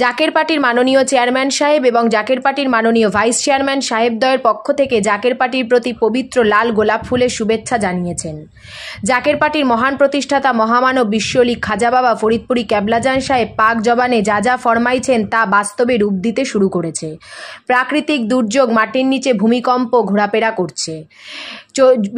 জাকের পার্টির মাননীয় চেয়ারম্যান সাহেব এবং জাকের পার্টির মাননীয় ভাইস চেয়ারম্যান সাহেবদ্বয়ের পক্ষ থেকে জাকের পার্টির প্রতি পবিত্র লাল গোলাপ ফুলের শুভেচ্ছা জানিয়েছেন। জাকের পার্টির মহান প্রতিষ্ঠাতা মহামানব বিশ্বলি খাজা বাবা ফরিদপুরি ক্যাবলাজান সাহেব পাক জবানে যা যা ফরমাইছেন তা বাস্তবে রূপ দিতে শুরু করেছে। প্রাকৃতিক দুর্যোগ, মাটির নিচে ভূমিকম্প ঘোরাফেরা করছে,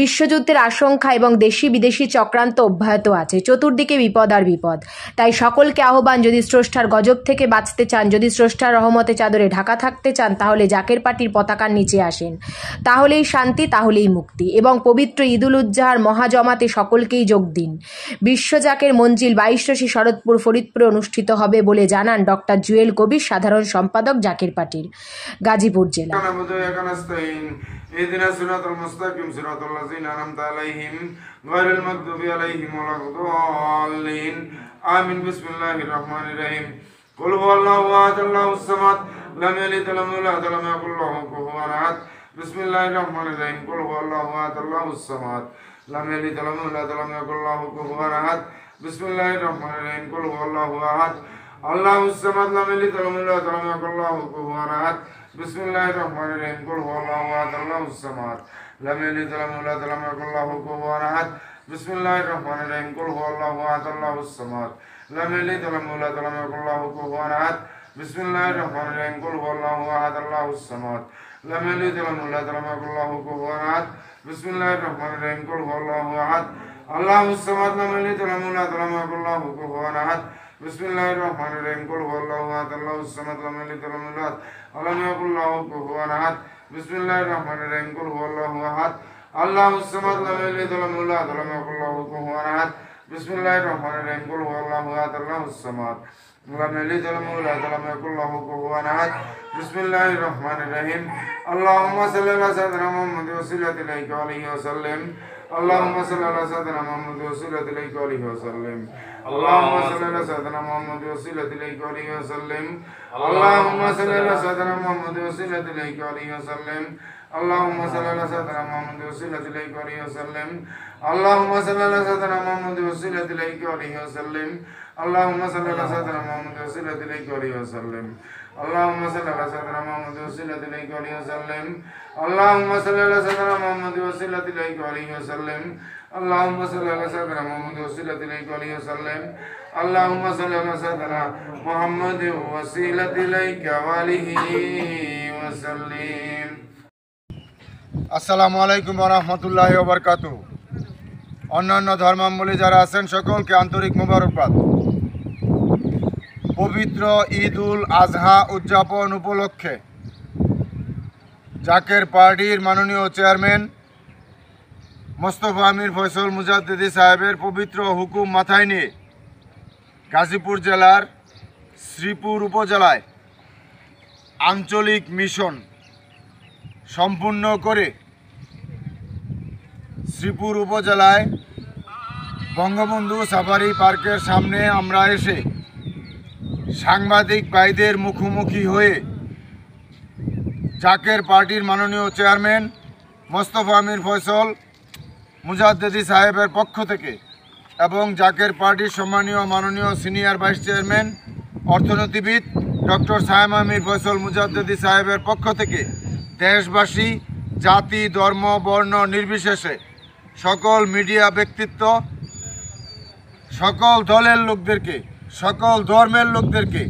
বিশ্বযুদ্ধের আশঙ্কা এবং দেশি বিদেশি চক্রান্ত অব্যাহত আছে, চতুর্দিকে বিপদ আর বিপদ। তাই সকলকে আহ্বান, যদি স্রষ্টার গজব থেকে বাঁচতে চান, যদি স্রষ্টার রহমতে চাদরে ঢাকা থাকতে চান, তাহলে জাকের পার্টির পতাকার নিচে আসেন। তাহলেই শান্তি, তাহলেই মুক্তি এবং পবিত্র ঈদুল উজ্জাহার মহাজমাতে সকলকেই যোগ দিন। বিশ্ব জাকের মঞ্জিল 22 শরৎপুর ফরিদপুরে অনুষ্ঠিত হবে বলে জানান ডক্টর জুয়েল কবির, সাধারণ সম্পাদক জাকের পার্টির, গাজীপুর জেলা। اهدنا الصراط المستقيم صراط الذين أنعمت عليهم غير المغضوب عليهم ولا الضالين آمين. بسم الله الرحمن الرحيم. قل هو الله أحد الله الصمد لم يلد ولم يولد ولم يكن له كفوا أحد. بسم الله الرحمن الرحيم. قل هو الله أحد الله الصمد لم يلد ولم يولد ولم يكن له كفوا أحد. بسم الله الرحمن الرحيم. قل هو الله أحد الله الصمد لم يلد ولم يولد ولم يكن له كفوا أحد. بسم الله الرحمن الرحيم. قل هو الله أحد الله الصمد لم يلد ولم يولد ولم يكن له كفوا أحد. بسم الله الرحمن الرحيم. قل هو الله أحد الله الصمد لم يلد ولم يولد ولم يكن له كفوا أحد. بسم الله الرحمن الرحيم. قل هو الله أحد الله الصمد لم يلد ولم يولد ولم يكن له كفوا أحد. بسم الله الرحمن الرحيم. قل هو الله أحد الله الصمد لم يلد ولم يولد ولم يكن له كفوا أحد. بسم الله الرحمن الرحيم. قل هو الله أحد الله الصمد لم يلد ولم يولد ولم يكن له كفوا أحد. بسم الله الرحمن الرحيم. قل هو الله أحد الله الصمد لم يلد ولم يولد ولم يكن له كفوا أحد. بسم الله الرحمن الرحيم. قل هو الله أحد الله الصمد لم يلد ولم يولد ولم يكن له كفوا أحد. بسم الله الرحمن الرحيم. اللهم صل على سيدنا محمد وسلم إليك عليه وسلم. اللهم صل على سيدنا محمد وسلم إليك عليه وسلم. اللهم صل على سيدنا محمد وسلم إليك عليه وسلم. اللهم صل على سيدنا محمد وسلم إليك عليه وسلم. اللهم صل على سيدنا محمد وسلم إليك عليه وسلم. اللهم صل على سيدنا محمد وسلم إليك عليه وسلم. اللهم صل على سيدنا محمد وسلم إليك عليه وسلم. اللهم صل على سيدنا محمد وسلم إليك عليه وسلم. اللهم صل على سيدنا محمد وسلم إليك عليه وسلم. اللهم صل على سيدنا محمد وسلم إليك عليه وسلم. اللهم صل على سيدنا محمد وسلم إليك عليه وسلم. আসসালামু আলাইকুম ওয়া রাহমাতুল্লাহি ওয়া বারাকাতুহু। অন্যান্য ধর্মাবলম্বী যারা আছেন সকলকে আন্তরিক মোবারকবাদ। পবিত্র ঈদুল আজহা উদযাপন উপলক্ষে জাকের পার্টির মাননীয় চেয়ারম্যান মোস্তফা আমির ফয়সল মুজাদ্দিদি সাহেবের পবিত্র হুকুম মাথায় নিয়ে গাজীপুর জেলার শ্রীপুর উপজেলায় আঞ্চলিক মিশন সম্পূর্ণ করে শ্রীপুর উপজেলায় বঙ্গবন্ধু সাফারি পার্কের সামনে আমরা এসে সাংবাদিক ভাইদের মুখোমুখি হয়ে জাকের পার্টির মাননীয় চেয়ারম্যান মোস্তফা আমির ফয়সল মুজাদ্দিদি সাহেবের পক্ষ থেকে এবং জাকের পার্টির সম্মানীয় মাননীয় সিনিয়র ভাইস চেয়ারম্যান অর্থনীতিবিদ ডক্টর সায়েম আমির ফয়সল মুজাদ্দিদি সাহেবের পক্ষ থেকে দেশবাসী, জাতি, ধর্ম, বর্ণ নির্বিশেষে সকল মিডিয়া ব্যক্তিত্ব, সকল দলের লোকদেরকে, সকল ধর্মের লোকদেরকে,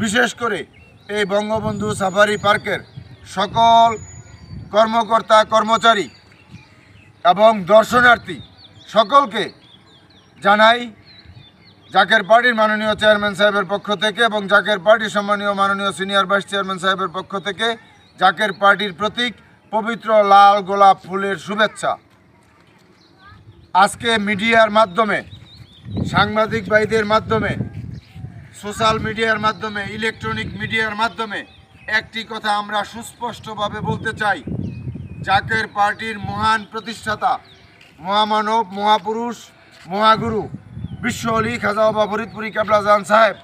বিশেষ করে এই বঙ্গবন্ধু সাফারি পার্কের সকল কর্মকর্তা কর্মচারী এবং দর্শনার্থী সকলকে জানাই জাকের পার্টির মাননীয় চেয়ারম্যান সাহেবের পক্ষ থেকে এবং জাকের পার্টির সম্মানীয় মাননীয় সিনিয়র ভাইস চেয়ারম্যান সাহেবের পক্ষ থেকে জাকের পার্টির প্রতীক পবিত্র লাল গোলাপ ফুলের শুভেচ্ছা। আজকে মিডিয়ার মাধ্যমে, সাংবাদিক ভাইদের মাধ্যমে, সোশ্যাল মিডিয়ার মাধ্যমে, ইলেকট্রনিক মিডিয়ার মাধ্যমে একটি কথা আমরা সুস্পষ্টভাবে বলতে চাই, জাকের পার্টির মহান প্রতিষ্ঠাতা, মহামানব, মহাপুরুষ, মহাগুরু বিশ্ব আলী খাজা বাবা ফরিদপুরি ক্যাবলাজান সাহেব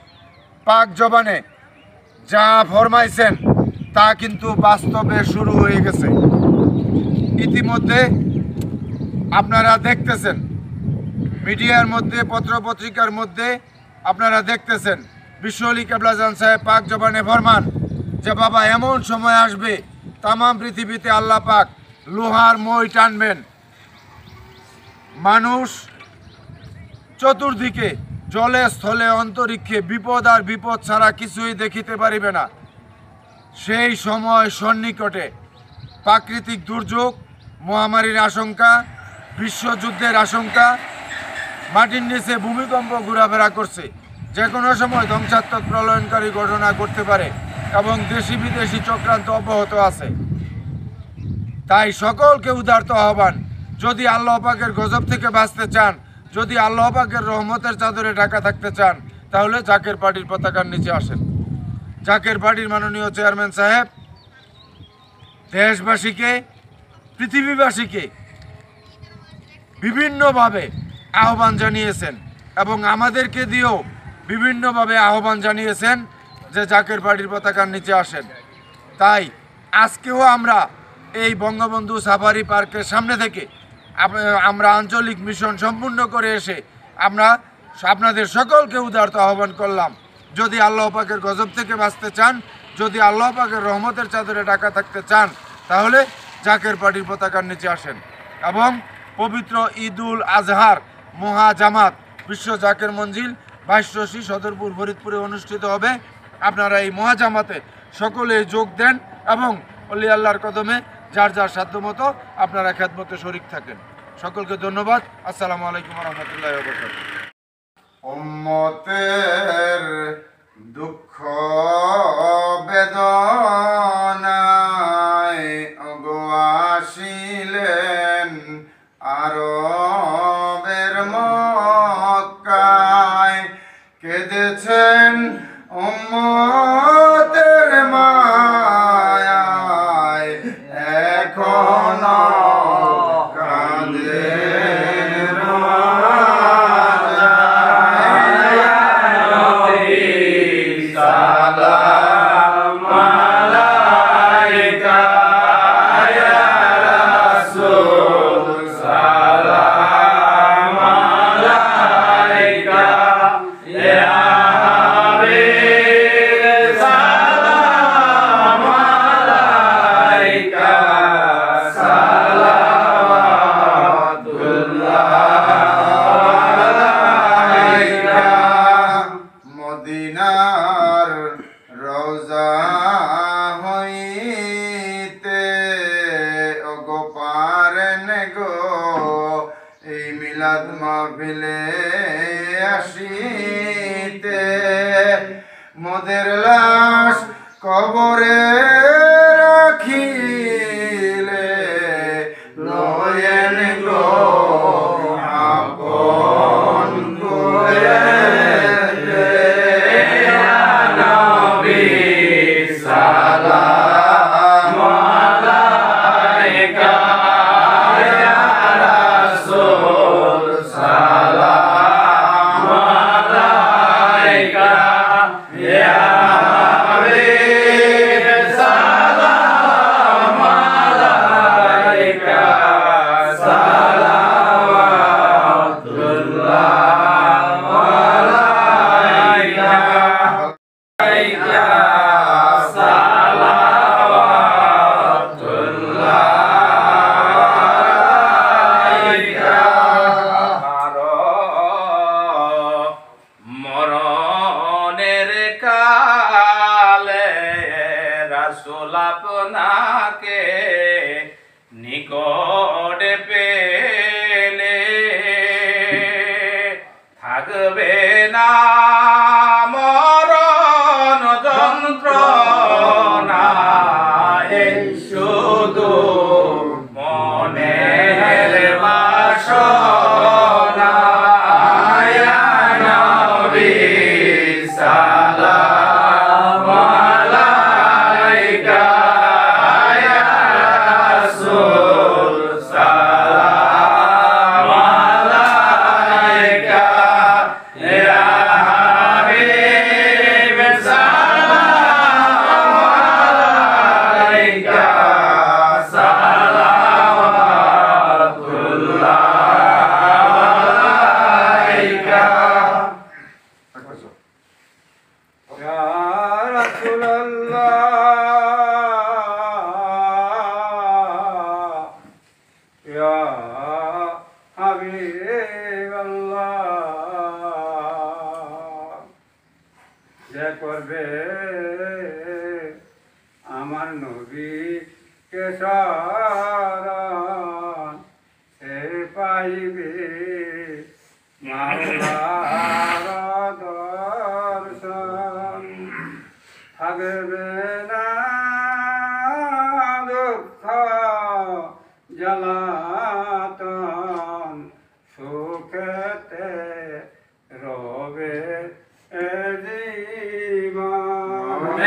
পাক জবানে যা ফরমাইছেন তা কিন্তু বাস্তবে শুরু হয়ে গেছে। ইতিমধ্যে আপনারা দেখতেছেন, মিডিয়ার মধ্যে, পত্রপত্রিকার মধ্যে আপনারা দেখতেছেন বিশ্ব আলী কেবলাজান সাহেব পাক জবানে ফরমান যে বাবা এমন সময় আসবে তামাম পৃথিবীতে আল্লাহ পাক লোহার মই টানবেন, মানুষ চতুর্দিকে জলে স্থলে অন্তরিক্ষে বিপদ আর বিপদ ছাড়া কিছুই দেখিতে পারিবে না। সেই সময় সন্নিকটে প্রাকৃতিক দুর্যোগ, মহামারীর আশঙ্কা, বিশ্বযুদ্ধের আশঙ্কা, মাটির নিচে ভূমিকম্প ঘোরাফেরা করছে, যে কোনো সময় ধ্বংসাত্মক প্রলয়নকারী ঘটনা ঘটতে পারে এবং দেশি বিদেশি চক্রান্ত অব্যাহত আছে। তাই সকলকে উদারত আহ্বান, যদি আল্লাহ পাকের গজব থেকে বাঁচতে চান, যদি আল্লাহ পাকের রহমতের চাদরে ঢাকা থাকতে চান, তাহলে জাকের পার্টির পতাকার নিচে আসেন। জাকের পার্টির মাননীয় চেয়ারম্যান সাহেব দেশবাসীকে, পৃথিবীবাসীকে বিভিন্নভাবে আহ্বান জানিয়েছেন এবং আমাদেরকে দিয়েও বিভিন্নভাবে আহ্বান জানিয়েছেন যে জাকের পার্টির পতাকার নিচে আসেন। তাই আজকেও আমরা এই বঙ্গবন্ধু সাফারি পার্কের সামনে থেকে আমরা আঞ্চলিক মিশন সম্পূর্ণ করে এসে আমরা আপনাদের সকলকে উদারত আহ্বান করলাম, যদি আল্লাহ পাকের গজব থেকে বাঁচতে চান, যদি আল্লাহ পাকের রহমতের চাদরে ঢাকা থাকতে চান, তাহলে জাকের পার্টির পতাকার নিচে আসেন এবং পবিত্র ঈদুল আজহার মহাজামাত বিশ্ব জাকের মঞ্জিল 22 সদরপুর ফরিদপুরে অনুষ্ঠিত হবে। আপনারা এই মহাজামাতে সকলে যোগ দেন এবং অলি আল্লাহর কদমে যার যার সাধ্যমতো আপনারা খেদমতে শরিক থাকেন। সকলকে ধন্যবাদ। আসসালামু আলাইকুম ওয়া রাহমাতুল্লাহি ওয়া বারাকাতুহু। উম্মতের দুঃখ বেদনায় আসিলেন আরবের মক্কায়, কেঁদেছেন উম্মতের মায়ায়, এখনো কাঁদেন সালাম আলাইকা ইয়া রাসূল, সালাম আলাইকা ইয়া হাবিব, সালাম আলাইকা, সালাওয়াতুল্লাহ আলাইকা। মদিনার রওজা হইতে ওগো পারেন গো এই মিলাদ মাহফিলে আসিতে, মোদের লাশ কবরে রাখিলে লয়েন গো আপন করে সালাম আলাইকা ইয়া রাসূল, সালাম আলাইকা ইয়া হাবিব, সালাম আলাইকা, সালাওয়াতুল্লাহ আলাইকা, আলাইকা মরণের কালে রাসূল আপনাকে নিকট পেলে থাকবে না মরণ যন্ত্রণায়, শুধু মনের বাসনা, ইয়া নবী সালাম আলাইকা ইয়া রাসূল, সালাম আলাইকা ইয়া ইয়া হাবিবাল্লাহ যে করবে আমার নবী কে শরণ সে পাইবে মাওলার দর্শন থাকবে না দুঃখ জ্বালাতন সুখেতে রবে জীবন